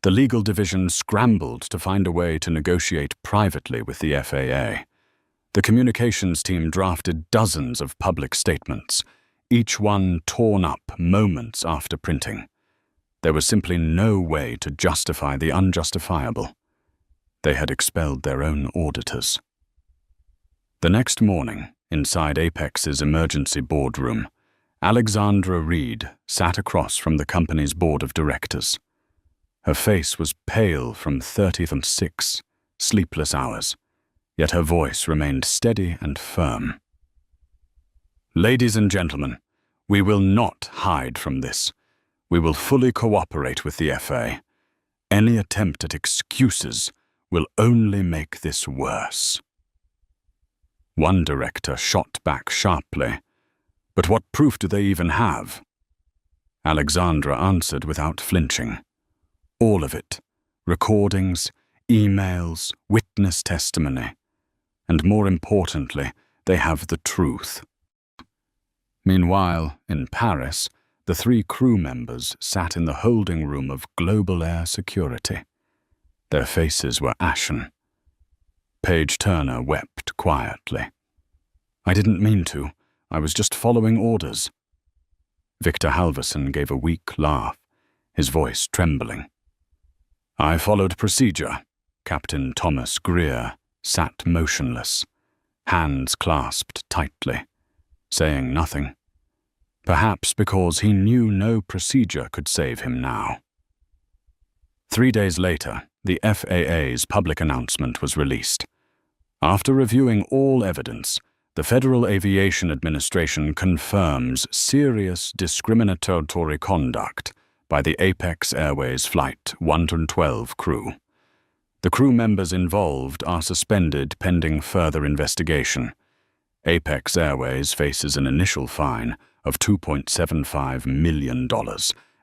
The legal division scrambled to find a way to negotiate privately with the FAA. The communications team drafted dozens of public statements, each one torn up moments after printing. There was simply no way to justify the unjustifiable. They had expelled their own auditors. The next morning, inside Apex's emergency boardroom, Alexandra Reed sat across from the company's board of directors. Her face was pale from 36 sleepless hours, yet her voice remained steady and firm. Ladies and gentlemen, we will not hide from this. We will fully cooperate with the FAA. Any attempt at excuses will only make this worse. One director shot back sharply. But what proof do they even have? Alexandra answered without flinching. All of it. Recordings, emails, witness testimony. And more importantly, they have the truth. Meanwhile, in Paris, the 3 crew members sat in the holding room of Global Air Security. Their faces were ashen. Paige Turner wept quietly. I didn't mean to. I was just following orders. Victor Halverson gave a weak laugh, his voice trembling. I followed procedure. Captain Thomas Greer sat motionless, hands clasped tightly, saying nothing. Perhaps because he knew no procedure could save him now. 3 days later, the FAA's public announcement was released. After reviewing all evidence, the Federal Aviation Administration confirms serious discriminatory conduct by the Apex Airways Flight 112 crew. The crew members involved are suspended pending further investigation. Apex Airways faces an initial fine of $2.75 million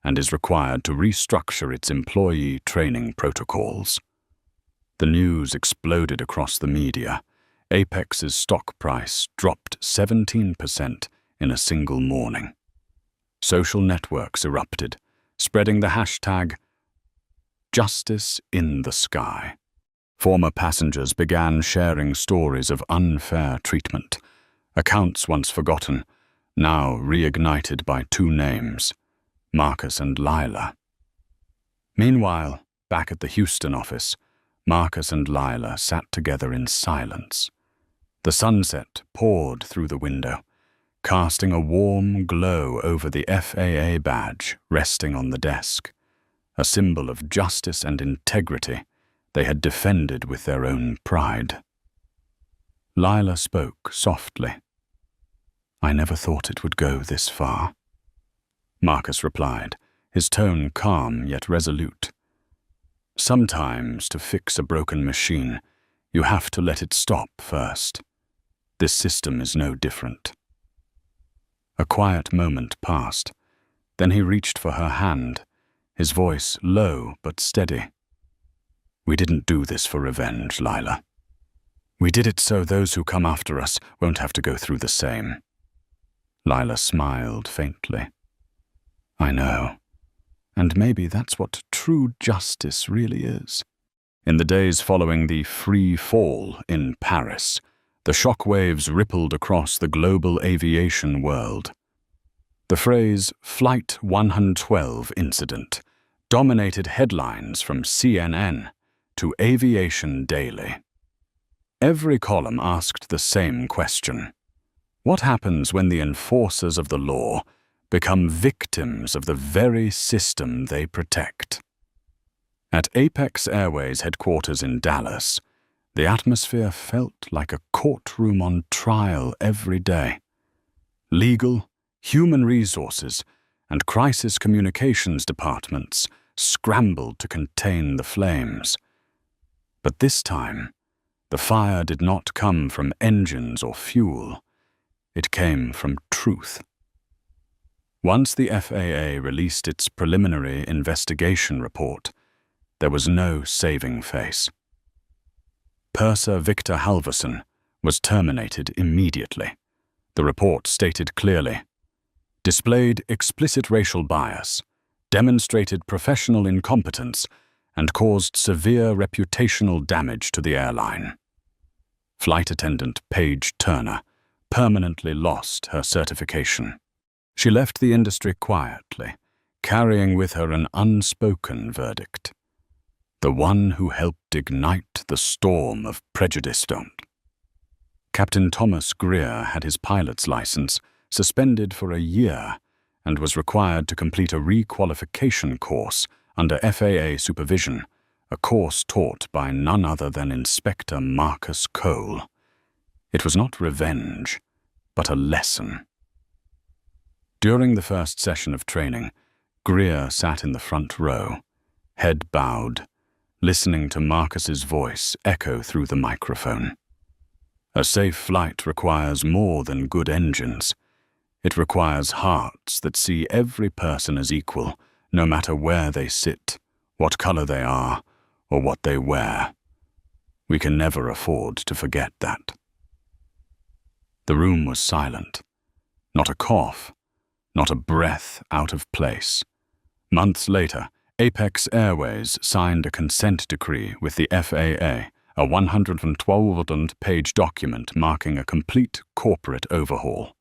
and is required to restructure its employee training protocols. The news exploded across the media. Apex's stock price dropped 17% in a single morning. Social networks erupted, spreading the hashtag Justice in the Sky. Former passengers began sharing stories of unfair treatment, accounts once forgotten, now reignited by 2 names, Marcus and Lila. Meanwhile, back at the Houston office, Marcus and Lila sat together in silence. The sunset poured through the window, casting a warm glow over the FAA badge resting on the desk, a symbol of justice and integrity they had defended with their own pride. Lila spoke softly. I never thought it would go this far. Marcus replied, his tone calm yet resolute. Sometimes to fix a broken machine, you have to let it stop first. This system is no different. A quiet moment passed. Then he reached for her hand, his voice low but steady. We didn't do this for revenge, Lila. We did it so those who come after us won't have to go through the same. Lila smiled faintly. I know. And maybe that's what true justice really is. In the days following the free fall in Paris, the shockwaves rippled across the global aviation world. The phrase Flight 112 incident dominated headlines from CNN to Aviation Daily. Every column asked the same question. What happens when the enforcers of the law become victims of the very system they protect? At Apex Airways headquarters in Dallas, the atmosphere felt like a courtroom on trial every day. Legal, human resources, and crisis communications departments scrambled to contain the flames. But this time, the fire did not come from engines or fuel. It came from truth. Once the FAA released its preliminary investigation report, there was no saving face. Purser Victor Halverson was terminated immediately. The report stated clearly, displayed explicit racial bias, demonstrated professional incompetence, and caused severe reputational damage to the airline. Flight attendant Paige Turner permanently lost her certification. She left the industry quietly, carrying with her an unspoken verdict. The one who helped ignite the storm of prejudice. Captain Thomas Greer had his pilot's license suspended for a year and was required to complete a requalification course under FAA supervision, a course taught by none other than Inspector Marcus Cole. It was not revenge, but a lesson. During the first session of training, Greer sat in the front row, head bowed, listening to Marcus's voice echo through the microphone. A safe flight requires more than good engines. It requires hearts that see every person as equal, no matter where they sit, what color they are, or what they wear. We can never afford to forget that. The room was silent. Not a cough, not a breath out of place. Months later, Apex Airways signed a consent decree with the FAA, a 112-page document marking a complete corporate overhaul.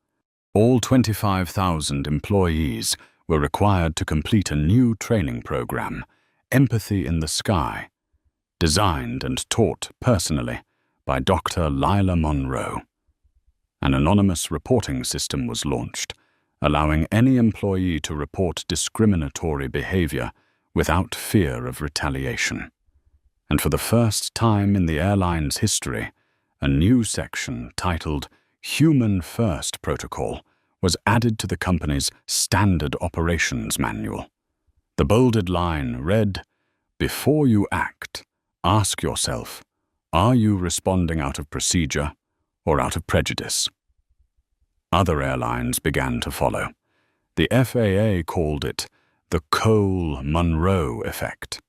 All 25,000 employees were required to complete a new training program, Empathy in the Sky, designed and taught personally by Dr. Lila Monroe. An anonymous reporting system was launched, allowing any employee to report discriminatory behavior without fear of retaliation. And for the first time in the airline's history, a new section titled Human First Protocol was added to the company's Standard Operations Manual. The bolded line read, "Before you act, ask yourself, are you responding out of procedure or out of prejudice?" Other airlines began to follow. The FAA called it the Cole-Monroe effect.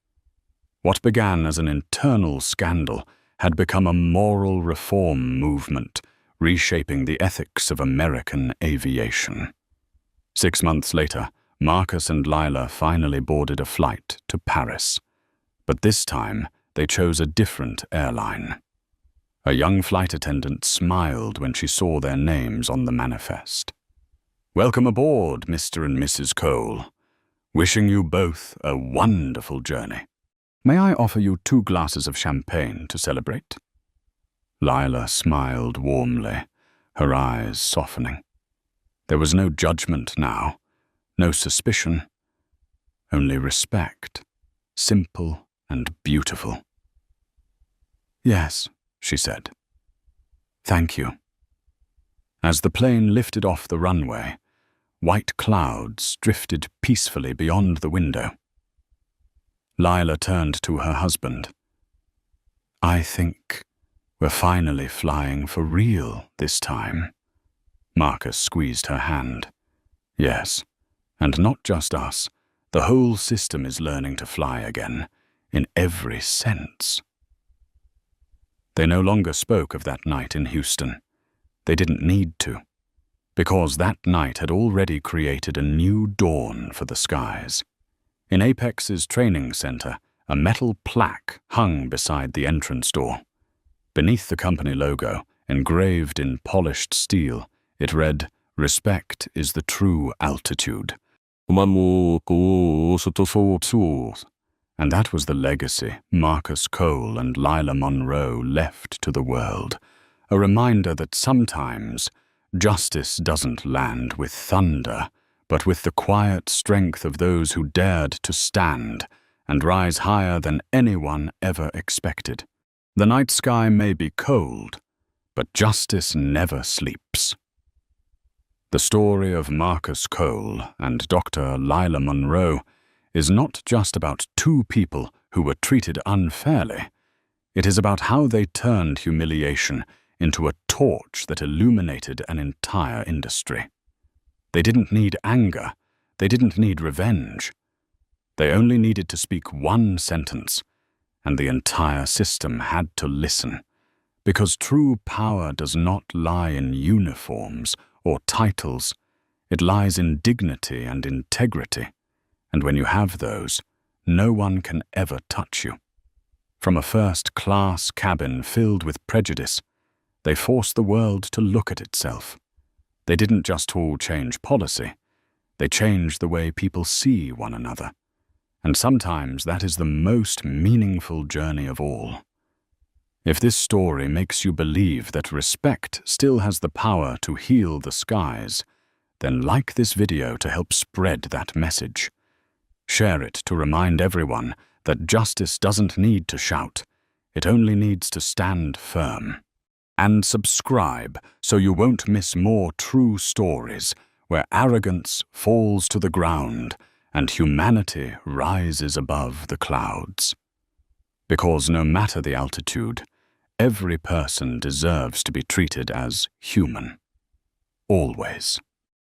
What began as an internal scandal had become a moral reform movement, reshaping the ethics of American aviation. 6 months later, Marcus and Lila finally boarded a flight to Paris. But this time, they chose a different airline. A young flight attendant smiled when she saw their names on the manifest. "Welcome aboard, Mr. and Mrs. Cole. Wishing you both a wonderful journey. May I offer you 2 glasses of champagne to celebrate?" Lila smiled warmly, her eyes softening. There was no judgment now, no suspicion, only respect, simple and beautiful. "Yes," she said. "Thank you." As the plane lifted off the runway, white clouds drifted peacefully beyond the window. Lila turned to her husband. "I think we're finally flying for real this time." Marcus squeezed her hand. "Yes, and not just us. The whole system is learning to fly again, in every sense." They no longer spoke of that night in Houston. They didn't need to, because that night had already created a new dawn for the skies. In Apex's training center, a metal plaque hung beside the entrance door. Beneath the company logo, engraved in polished steel, it read, "Respect is the true altitude." And that was the legacy Marcus Cole and Lila Monroe left to the world, a reminder that sometimes justice doesn't land with thunder, but with the quiet strength of those who dared to stand and rise higher than anyone ever expected. The night sky may be cold, but justice never sleeps. The story of Marcus Cole and Dr. Lila Monroe is not just about 2 people who were treated unfairly. It is about how they turned humiliation into a torch that illuminated an entire industry. They didn't need anger, They didn't need revenge. They only needed to speak one sentence, and the entire system had to listen. Because true power does not lie in uniforms or titles. It lies in dignity and integrity. And when you have those, no one can ever touch you. From a first-class cabin filled with prejudice, they forced the world to look at itself. They didn't just all change policy. They changed the way people see one another. And sometimes that is the most meaningful journey of all. If this story makes you believe that respect still has the power to heal the skies, then like this video to help spread that message. Share it to remind everyone that justice doesn't need to shout. It only needs to stand firm. And subscribe so you won't miss more true stories where arrogance falls to the ground and humanity rises above the clouds. Because no matter the altitude, every person deserves to be treated as human. Always.